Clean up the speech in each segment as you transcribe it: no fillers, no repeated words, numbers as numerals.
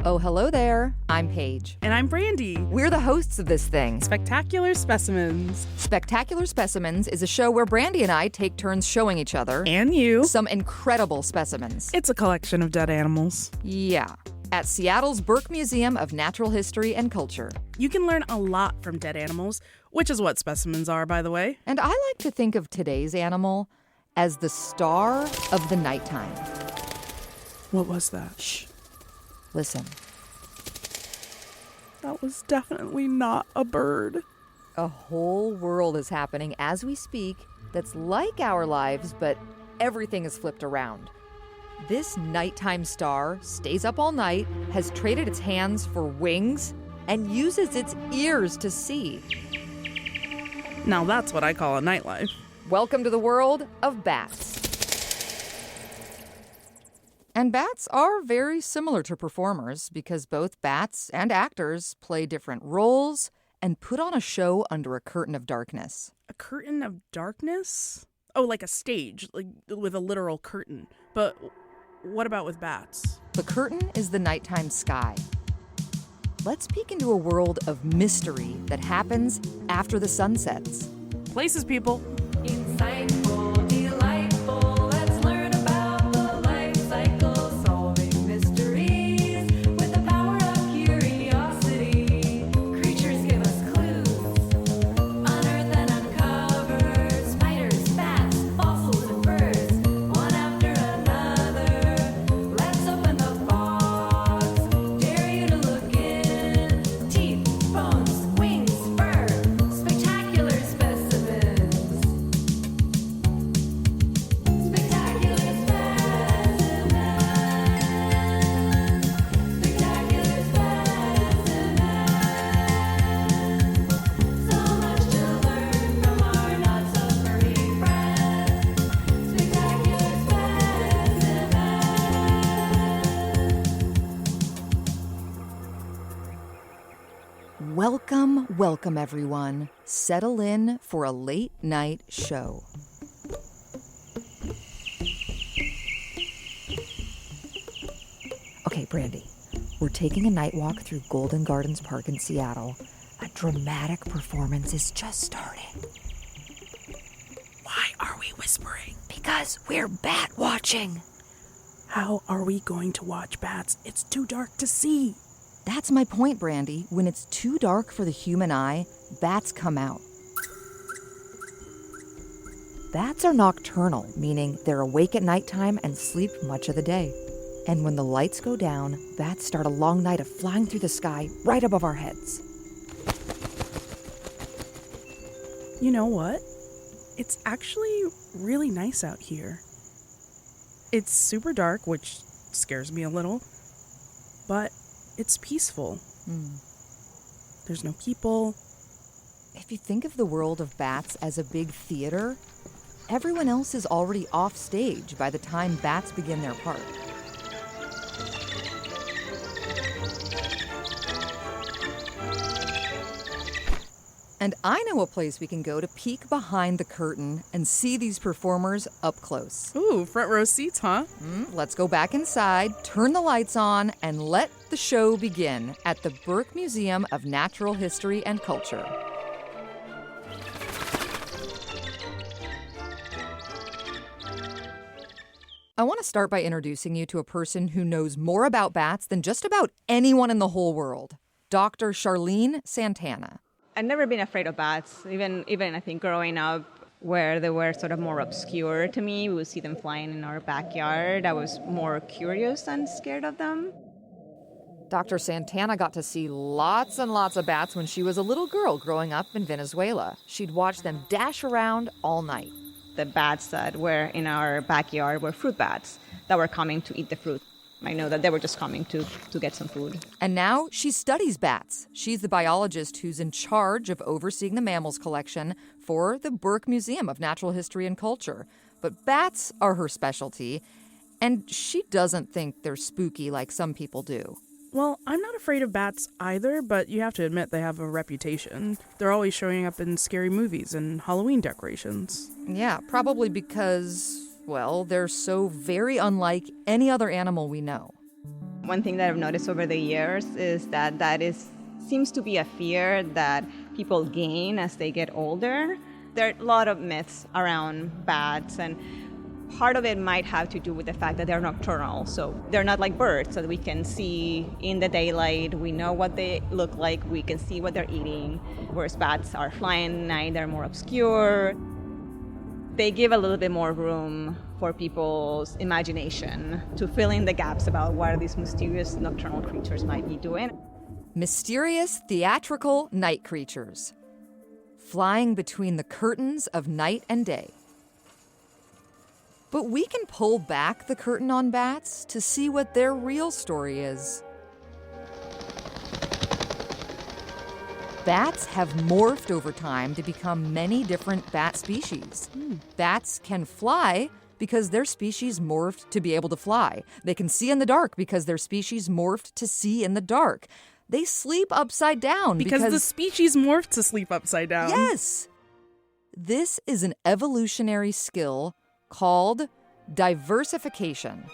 Oh, hello there. I'm Paige. And I'm Brandy. We're the hosts of this thing. Spectacular Specimens. Spectacular Specimens is a show where Brandy and I take turns showing each other And you. some incredible specimens. It's a collection of dead animals. Yeah. At Seattle's Burke Museum of Natural History and Culture. You can learn a lot from dead animals, which is what specimens are, by the way. And I like to think of today's animal as the star of the nighttime. What was that? Shh. Listen. That was definitely not a bird. A whole world is happening as we speak that's like our lives, but everything is flipped around. This nighttime star stays up all night, has traded its hands for wings, and uses its ears to see. Now that's what I call a nightlife. Welcome to the world of bats. And bats are very similar to performers because both bats and actors play different roles and put on a show under a curtain of darkness. A curtain of darkness? Oh, like a stage, like with a literal curtain. But what about with bats? The curtain is the nighttime sky. Let's peek into a world of mystery that happens after the sun sets. Places, people. Insightful, delightful, let's learn about the life cycle, solving mysteries with the power of curiosity. Creatures give us clues, unearth and uncover, spiders, bats, fossils and birds, one after another. Let's open the box, dare you to look in, teeth, bones, wings, fur, spectacular specimens. Spectacular specimens. Spectacular specimens. So much to learn from our not so furry friends. Spectacular specimens. Welcome everyone. Settle in for a late night show. Okay, Brandy, we're taking a night walk through Golden Gardens Park in Seattle. A dramatic performance is just starting. Why are we whispering? Because we're bat watching. How are we going to watch bats? It's too dark to see. That's my point, Brandy. When it's too dark for the human eye, bats come out. Bats are nocturnal, meaning they're awake at nighttime and sleep much of the day. And when the lights go down, bats start a long night of flying through the sky right above our heads. You know what? It's actually really nice out here. It's super dark, which scares me a little, but it's peaceful. There's no people. If you think of the world of bats as a big theater, everyone else is already off stage by the time bats begin their part. And I know a place we can go to peek behind the curtain and see these performers up close. Ooh, front row seats, huh? Let's go back inside, turn the lights on, and let the show begin at the Burke Museum of Natural History and Culture. I want to start by introducing you to a person who knows more about bats than just about anyone in the whole world, Dr. Charlene Santana. I've never been afraid of bats, even I think growing up where they were sort of more obscure to me. We would see them flying in our backyard. I was more curious than scared of them. Dr. Santana got to see lots and lots of bats when she was a little girl growing up in Venezuela. She'd watch them dash around all night. The bats that were in our backyard were fruit bats that were coming to eat the fruit. I know that they were just coming to get some food. And now she studies bats. She's the biologist who's in charge of overseeing the mammals collection for the Burke Museum of Natural History and Culture. But bats are her specialty, and she doesn't think they're spooky like some people do. Well, I'm not afraid of bats either, but you have to admit they have a reputation. They're always showing up in scary movies and Halloween decorations. Yeah, probably because, well, they're so very unlike any other animal we know. One thing that I've noticed over the years is that seems to be a fear that people gain as they get older. There are a lot of myths around bats, and part of it might have to do with the fact that they're nocturnal. So they're not like birds that we can see in the daylight. We know what they look like. We can see what they're eating. Whereas bats are flying at night. They're more obscure. They give a little bit more room for people's imagination to fill in the gaps about what these mysterious nocturnal creatures might be doing. Mysterious theatrical night creatures, flying between the curtains of night and day. But we can pull back the curtain on bats to see what their real story is. Bats have morphed over time to become many different bat species. Bats can fly because their species morphed to be able to fly. They can see in the dark because their species morphed to see in the dark. They sleep upside down Because the species morphed to sleep upside down. Yes! This is an evolutionary skill called diversification.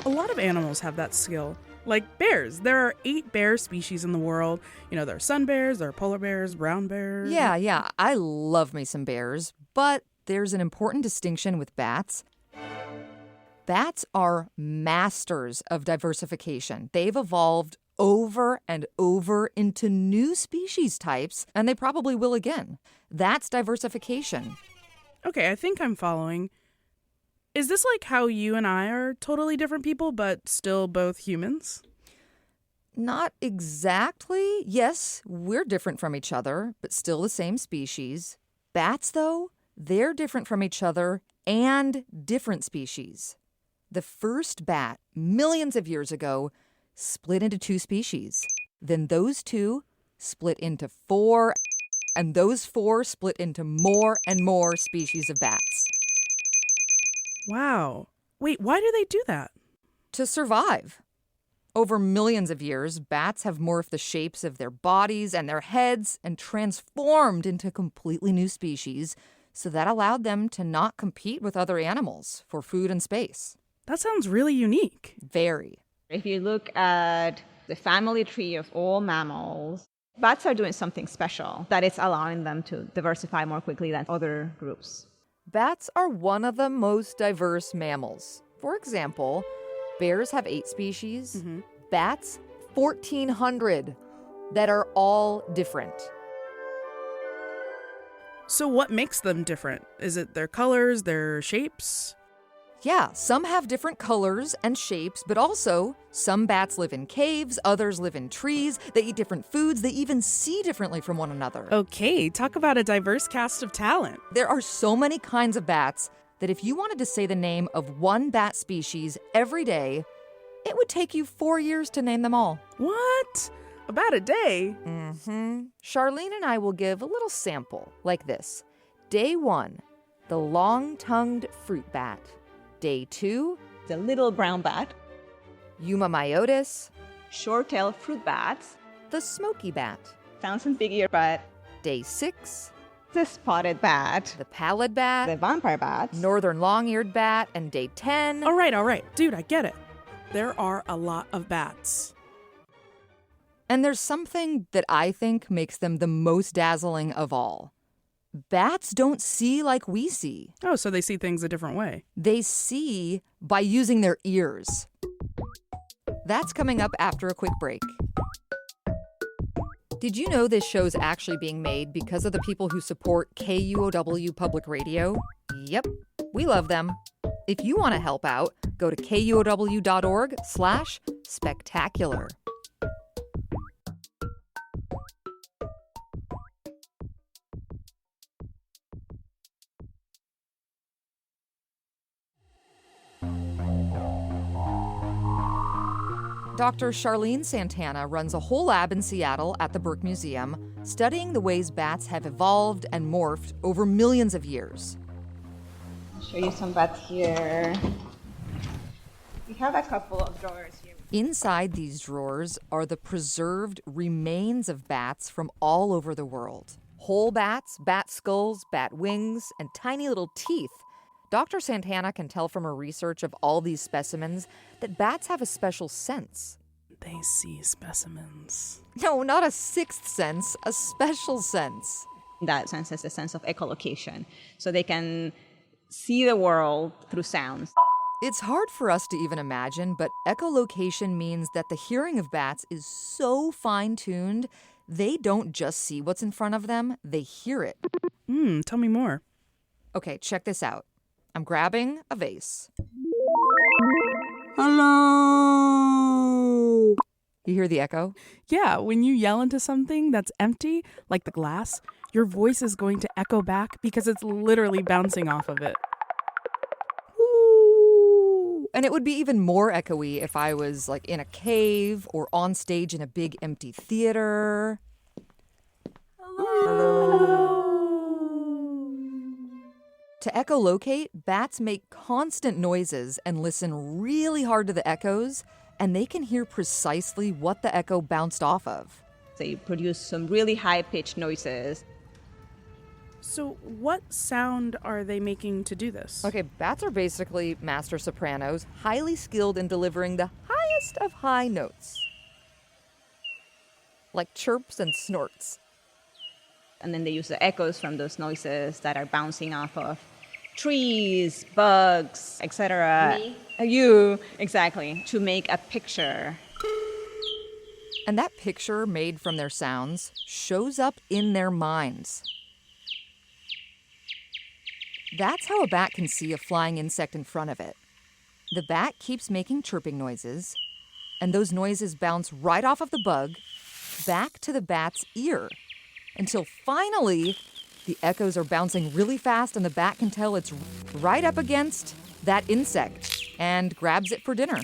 A lot of animals have that skill. Like bears. There are 8 bear species in the world. You know, there are sun bears, there are polar bears, brown bears. Yeah, I love me some bears, but there's an important distinction with bats. Bats are masters of diversification. They've evolved over and over into new species types, and they probably will again. That's diversification. Okay, I think I'm following. Is this like how you and I are totally different people, but still both humans? Not exactly. Yes, we're different from each other, but still the same species. Bats, though, they're different from each other and different species. The first bat, millions of years ago, split into 2 species. Then those 2 split into 4, and those 4 split into more and more species of bats. Wow. Wait, why do they do that? To survive. Over millions of years, bats have morphed the shapes of their bodies and their heads and transformed into completely new species, so that allowed them to not compete with other animals for food and space. That sounds really unique. Very. If you look at the family tree of all mammals, bats are doing something special that is allowing them to diversify more quickly than other groups. Bats are one of the most diverse mammals. For example, bears have 8 species, bats 1,400 that are all different. So what makes them different? Is it their colors, their shapes? Yeah, some have different colors and shapes, but also some bats live in caves, others live in trees, they eat different foods, they even see differently from one another. Okay, talk about a diverse cast of talent. There are so many kinds of bats that if you wanted to say the name of one bat species every day, it would take you 4 years to name them all. What? About a day? Charlene and I will give a little sample like this. Day 1, the long-tongued fruit bat. Day 2, The little brown bat, Yuma myotis, short-tailed fruit bats, the smoky bat. sounds big ear bat, Day 6, the spotted bat, the pallid bat, the vampire bats. northern long-eared bat, and day 10, All right. Dude, I get it. There are a lot of bats. and there's something that I think makes them the most dazzling of all. Bats don't see like we see. Oh, so they see things a different way. They see by using their ears. That's coming up after a quick break. Did you know this show's actually being made because of the people who support KUOW Public Radio? Yep, we love them. If you want to help out, go to kuow.org/spectacular. Dr. Charlene Santana runs a whole lab in Seattle at the Burke Museum, studying the ways bats have evolved and morphed over millions of years. I'll show you some bats here. We have a couple of drawers here. Inside these drawers are the preserved remains of bats from all over the world. Whole bats, bat skulls, bat wings, and tiny little teeth Dr. Santana can tell from her research of all these specimens that bats have a special sense. They see specimens. No, not a sixth sense, a special sense. That sense is the sense of echolocation. So they can see the world through sounds. It's hard for us to even imagine, but echolocation means that the hearing of bats is so fine-tuned, they don't just see what's in front of them, they hear it. Tell me more. Okay, check this out. I'm grabbing a vase. Hello! You hear the echo? Yeah, when you yell into something that's empty, like the glass, your voice is going to echo back because it's literally bouncing off of it. Ooh. And it would be even more echoey if I was like in a cave or on stage in a big empty theater. Hello. To echolocate, bats make constant noises and listen really hard to the echoes, and they can hear precisely what the echo bounced off of. They produce some really high-pitched noises. So what sound are they making to do this? Okay, bats are basically master sopranos, highly skilled in delivering the highest of high notes. Like chirps and snorts. And then they use the echoes from those noises that are bouncing off of trees, bugs, etc. You, exactly, to make a picture. And that picture made from their sounds shows up in their minds. That's how a bat can see a flying insect in front of it. The bat keeps making chirping noises, and those noises bounce right off of the bug back to the bat's ear, until finally the echoes are bouncing really fast and the bat can tell it's right up against that insect and grabs it for dinner.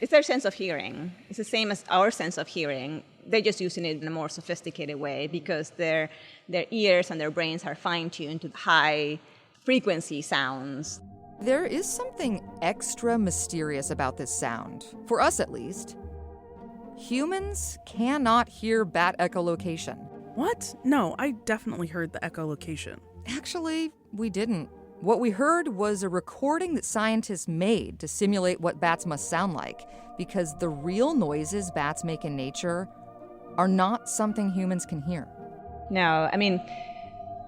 It's their sense of hearing. It's the same as our sense of hearing. They're just using it in a more sophisticated way because their ears and their brains are fine-tuned to high frequency sounds. There is something extra mysterious about this sound, for us at least. Humans cannot hear bat echolocation. What? No, I definitely heard the echolocation. Actually, we didn't. What we heard was a recording that scientists made to simulate what bats must sound like, because the real noises bats make in nature are not something humans can hear. No, I mean,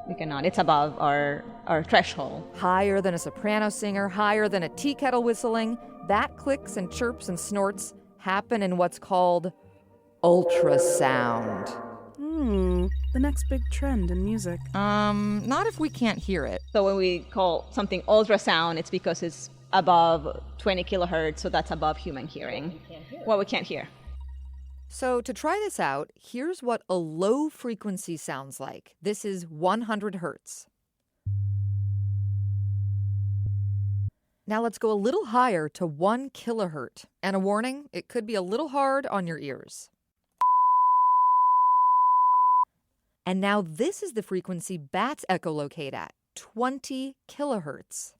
we cannot. It's above our threshold. Higher than a soprano singer, higher than a tea kettle whistling, bat clicks and chirps and snorts happen in what's called ultrasound. The next big trend in music. Not if we can't hear it. So when we call something ultrasound, it's because it's above 20 kilohertz, so that's above human hearing. What we can't hear. So to try this out, here's what a low frequency sounds like. This is 100 hertz. Now let's go a little higher to 1 kilohertz. And a warning, it could be a little hard on your ears. And now this is the frequency bats echolocate at, 20 kilohertz.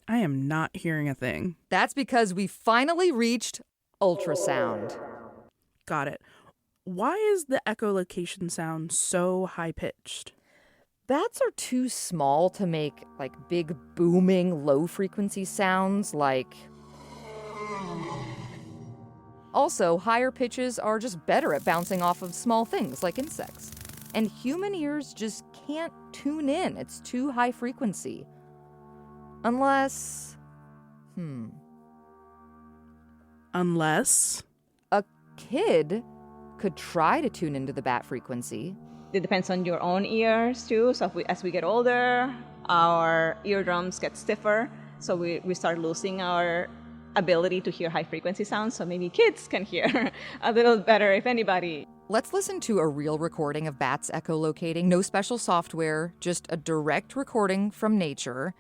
I am not hearing a thing. That's because we finally reached ultrasound. Got it. Why is the echolocation sound so high-pitched? Bats are too small to make like big booming low frequency sounds like. Also, higher pitches are just better at bouncing off of small things like insects. And human ears just can't tune in. It's too high frequency. Unless, Unless? a kid could try to tune into the bat frequency. It depends on your own ears too. So as we get older, our eardrums get stiffer. So we start losing our ability to hear high frequency sounds. So maybe kids can hear a little better, if anybody. Let's listen to a real recording of bats echolocating. No special software, just a direct recording from nature.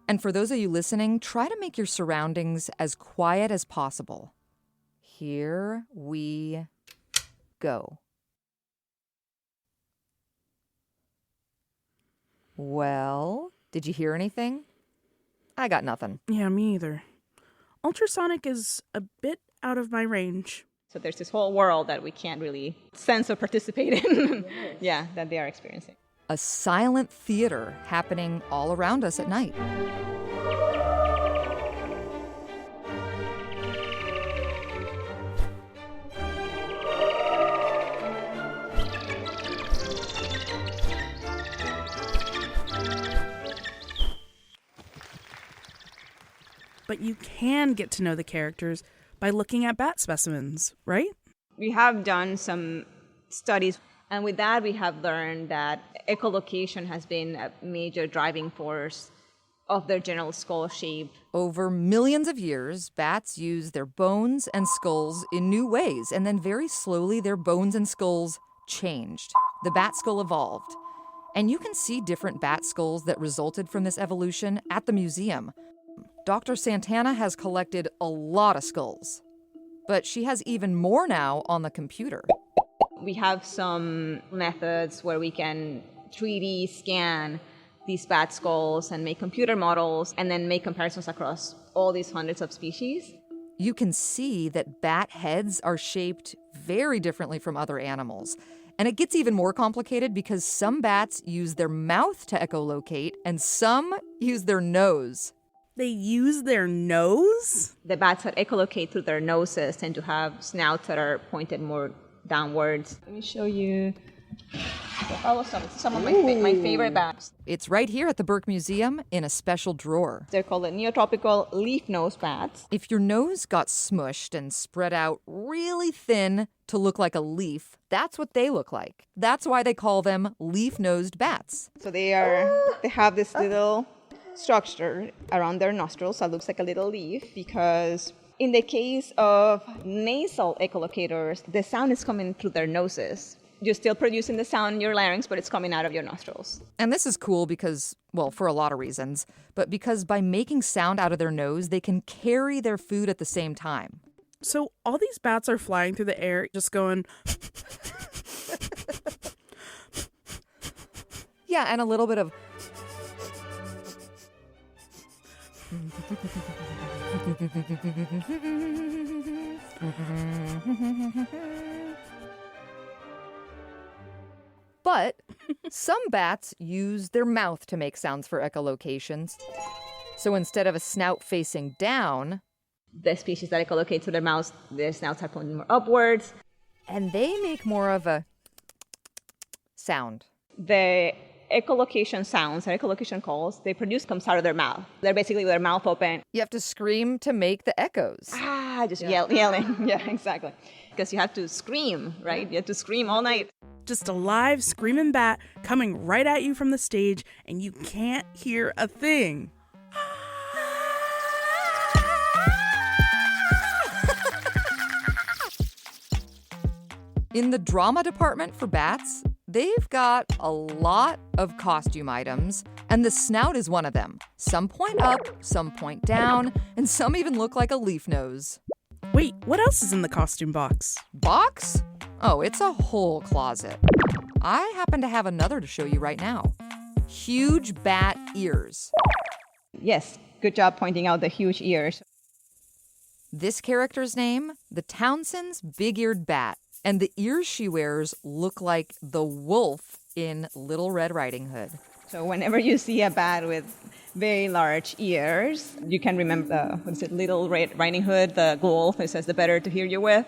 And for those of you listening, try to make your surroundings as quiet as possible. Here we go. Well, did you hear anything? I got nothing. Yeah, me either. Ultrasonic is a bit out of my range. So there's this whole world that we can't really sense or participate in. Yeah, that they are experiencing. a silent theater happening all around us at night. But you can get to know the characters by looking at bat specimens, right? We have done some studies, and with that we have learned that echolocation has been a major driving force of their general skull shape. Over millions of years, bats use their bones and skulls in new ways, and then very slowly their bones and skulls changed. The bat skull evolved. And you can see different bat skulls that resulted from this evolution at the museum. Dr. Santana has collected a lot of skulls, but she has even more now on the computer. We have some methods where we can 3D scan these bat skulls and make computer models and then make comparisons across all these hundreds of species. You can see that bat heads are shaped very differently from other animals. And it gets even more complicated because some bats use their mouth to echolocate and some use their nose. They use their nose? The bats that echolocate through their noses tend to have snouts that are pointed more downwards. Let me show you some of my favorite bats. It's right here at the Burke Museum in a special drawer. They're called the neotropical leaf-nosed bats. If your nose got smushed and spread out really thin to look like a leaf, that's what they look like. That's why they call them leaf-nosed bats. So they have this little structure around their nostrils that looks like a little leaf, because in the case of nasal echolocators, the sound is coming through their noses. You're still producing the sound in your larynx, but it's coming out of your nostrils. And this is cool because, well, for a lot of reasons, but because by making sound out of their nose, they can carry their food at the same time. So all these bats are flying through the air just going... Yeah, and a little bit of... But some bats use their mouth to make sounds for echolocations. So instead of a snout facing down, The species that echolocate through their mouths, their snouts are pointing more upwards. and they make more of a sound. The echolocation sounds, or echolocation calls, they produce comes out of their mouth. They're basically with their mouth open. You have to scream to make the echoes. Yelling. Yeah, exactly. Because you have to scream, right? You have to scream all night. Just a live screaming bat coming right at you from the stage, and you can't hear a thing. In the drama department for bats, they've got a lot of costume items, and the snout is one of them. Some point up, some point down, and some even look like a leaf nose. Wait, what else is in the costume box? Box? Oh, it's a whole closet. I happen to have another to show you right now. Huge bat ears. Yes, good job pointing out the huge ears. This character's name, the Townsend's big-eared bat, and the ears she wears look like the wolf in Little Red Riding Hood. So whenever you see a bat with very large ears, you can remember, Little Red Riding Hood, the wolf, it says, the better to hear you with.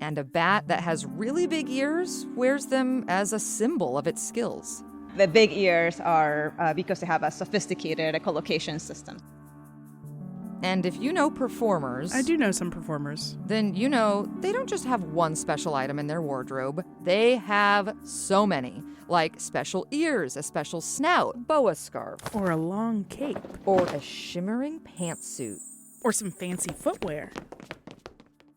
And a bat that has really big ears wears them as a symbol of its skills. The big ears are because they have a sophisticated echolocation system. And if you know performers, I do know some performers. then you know they don't just have one special item in their wardrobe. They have so many, like special ears, a special snout, boa scarf, Or a long cape. or a shimmering pantsuit. Or some fancy footwear.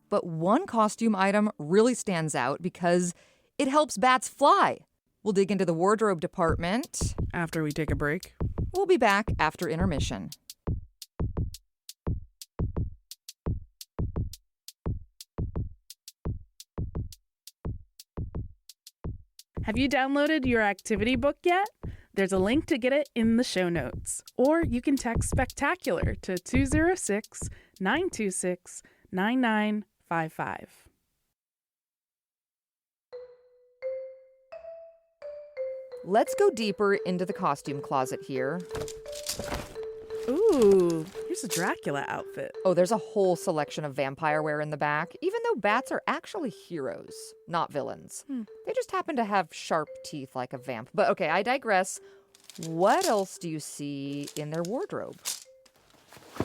But one costume item really stands out because it helps bats fly. We'll dig into the wardrobe department. After we take a break. We'll be back after intermission. Have you downloaded your activity book yet? There's a link to get it in the show notes. Or you can text Spectacular to 206-926-9955. Let's go deeper into the costume closet here. Ooh, here's a Dracula outfit. Oh, there's a whole selection of vampire wear in the back, even though bats are actually heroes, not villains. They just happen to have sharp teeth like a vamp. But okay, I digress. What else do you see in their wardrobe?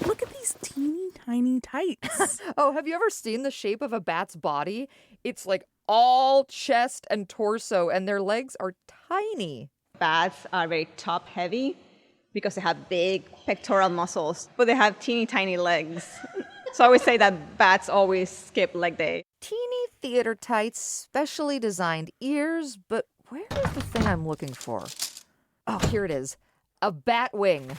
Look at these teeny tiny tights. Oh, have you ever seen the shape of a bat's body? It's like all chest and torso, and their legs are tiny. Bats are very top heavy because they have big pectoral muscles, but they have teeny tiny legs. So I always say that bats always skip leg day. Teeny theater tights, specially designed ears, but where is the thing I'm looking for? Oh, here it is. A bat wing.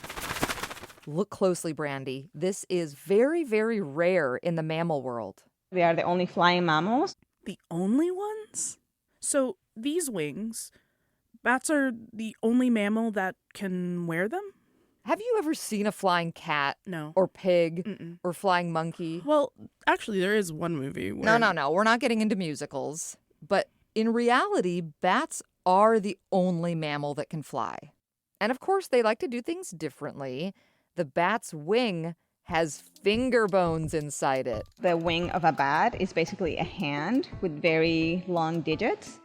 Look closely, Brandy. This is very, very rare in the mammal world. They are the only flying mammals. The only ones? So these wings, bats are the only mammal that can wear them? Have you ever seen a flying cat No. or pig or flying monkey? Well, actually, there is one movie where... No. We're not getting into musicals. But in reality, bats are the only mammal that can fly. And of course, they like to do things differently. The bat's wing has finger bones inside it. The wing of a bat is basically a hand with very long digits.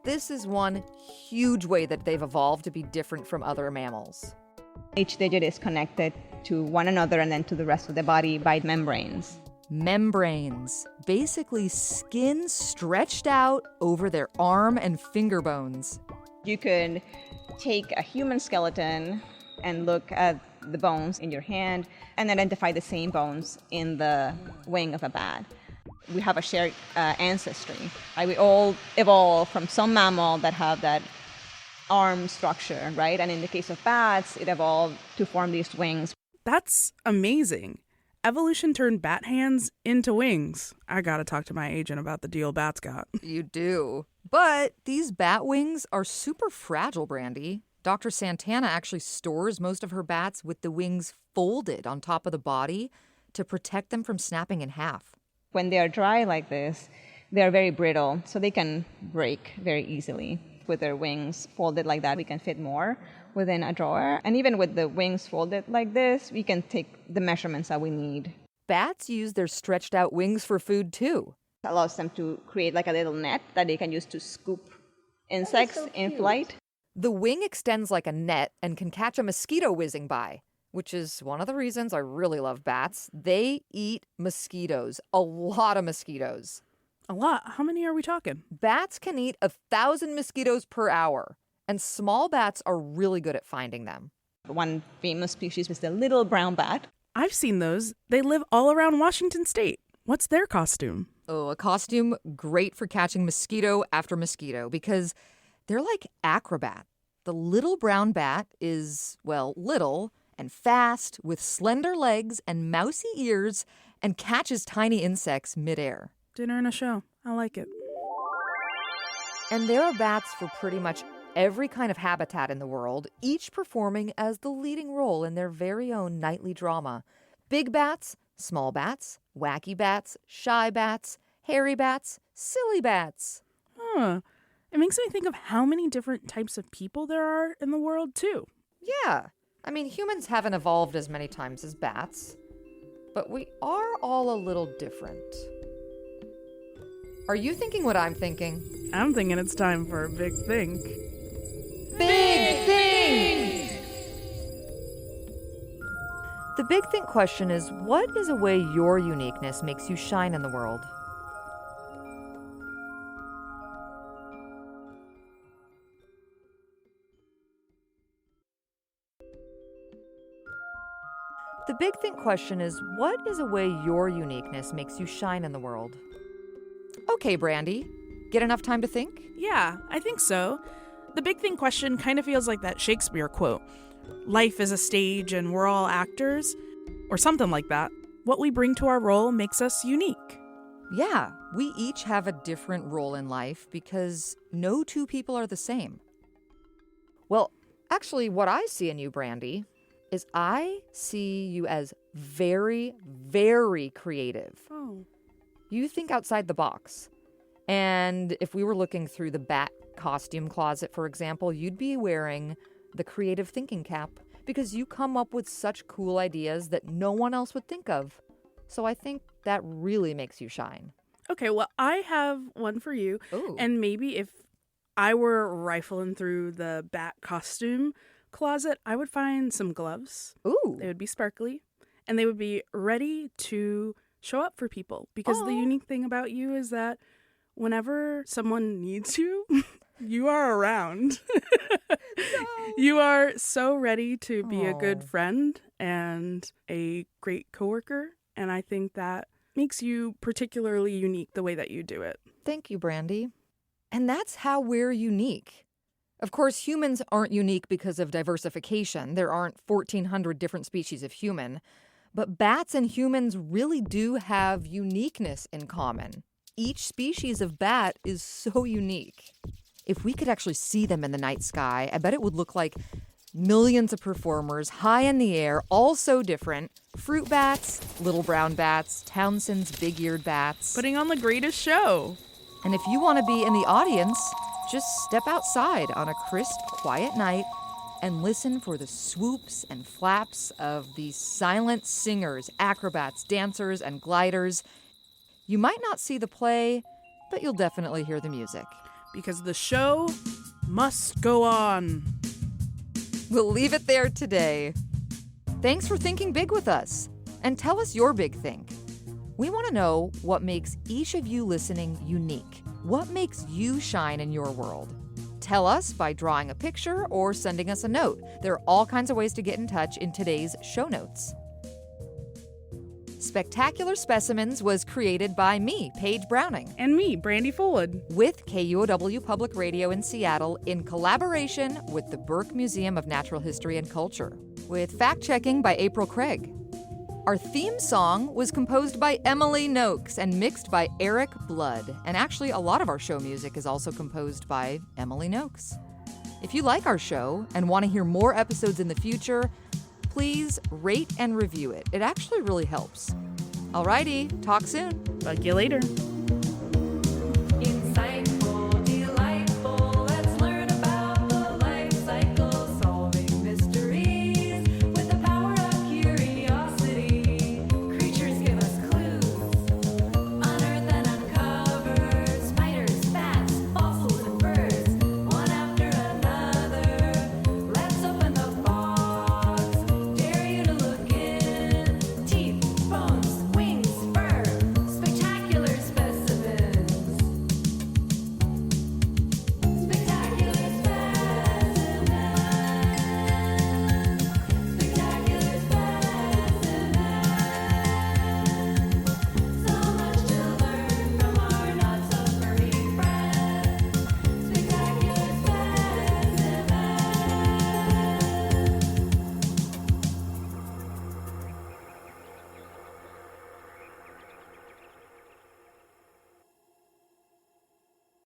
This is one huge way that they've evolved to be different from other mammals. Each digit is connected to one another and then to the rest of the body by membranes. Membranes, basically skin stretched out over their arm and finger bones. You could take a human skeleton and look at the bones in your hand and identify the same bones in the wing of a bat. We have a shared ancestry. Right? We all evolved from some mammal that have that arm structure, right? And in the case of bats, it evolved to form these wings. That's amazing. Evolution turned bat hands into wings. I gotta talk to my agent about the deal bats got. You do. But these bat wings are super fragile, Brandy. Dr. Santana actually stores most of her bats with the wings folded on top of the body to protect them from snapping in half. When they are dry like this, they are very brittle, so they can break very easily. With their wings folded like that, we can fit more within a drawer. And even with the wings folded like this, we can take the measurements that we need. Bats use their stretched out wings for food too. It allows them to create like a little net that they can use to scoop insects in flight. The wing extends like a net and can catch a mosquito whizzing by, which is one of the reasons I really love bats. They eat mosquitoes, a lot of mosquitoes. A lot. How many are we talking? Bats can eat 1,000 mosquitoes per hour, and small bats are really good at finding them. One famous species is the little brown bat. I've seen those. They live all around Washington State. What's their costume? Oh, a costume great for catching mosquito after mosquito because they're like acrobat. The little brown bat is, well, little and fast with slender legs and mousy ears and catches tiny insects midair. Dinner and a show. I like it. And there are bats for pretty much every kind of habitat in the world, each performing as the leading role in their very own nightly drama. Big bats, small bats, wacky bats, shy bats, hairy bats, silly bats. Huh. It makes me think of how many different types of people there are in the world, too. Yeah. I mean, humans haven't evolved as many times as bats, but we are all a little different. Are you thinking what I'm thinking? I'm thinking it's time for a big think. Big Think! The Big Think question is, what is a way your uniqueness makes you shine in the world? The Big Think question is, what is a way your uniqueness makes you shine in the world? Okay, Brandy. Get enough time to think? Yeah, I think so. The big thing question kind of feels like that Shakespeare quote. Life is a stage and we're all actors, or something like that. What we bring to our role makes us unique. Yeah, we each have a different role in life because no two people are the same. Well, actually, what I see in you, Brandy, is I see you as very, very creative. Oh. You think outside the box. And if we were looking through the bat costume closet, for example, you'd be wearing the creative thinking cap because you come up with such cool ideas that no one else would think of. So I think that really makes you shine. Okay, well, I have one for you. Ooh. And maybe if I were rifling through the bat costume closet, I would find some gloves. Ooh. They would be sparkly, and they would be ready to show up for people. Because the unique thing about you is that whenever someone needs you, you are around. You are so ready to be a good friend and a great coworker. And I think that makes you particularly unique the way that you do it. Thank you, Brandy. And that's how we're unique. Of course, humans aren't unique because of diversification. There aren't 1,400 different species of human. But bats and humans really do have uniqueness in common. Each species of bat is so unique. If we could actually see them in the night sky, I bet it would look like millions of performers high in the air, all so different. Fruit bats, little brown bats, Townsend's big-eared bats. Putting on the greatest show. And if you want to be in the audience, just step outside on a crisp, quiet night and listen for the swoops and flaps of these silent singers, acrobats, dancers, and gliders. You might not see the play, but you'll definitely hear the music. Because the show must go on. We'll leave it there today. Thanks for thinking big with us. And tell us your big think. We want to know what makes each of you listening unique. What makes you shine in your world? Tell us by drawing a picture or sending us a note. There are all kinds of ways to get in touch in today's show notes. Spectacular Specimens was created by me, Paige Browning, And me, Brandy Fullwood. with KUOW Public Radio in Seattle in collaboration with the Burke Museum of Natural History and Culture, with fact-checking by April Craig. Our theme song was composed by Emily Noakes and mixed by Eric Blood. And actually, a lot of our show music is also composed by Emily Noakes. If you like our show and want to hear more episodes in the future, please rate and review it. It actually really helps. Alrighty, talk soon. Bug you later.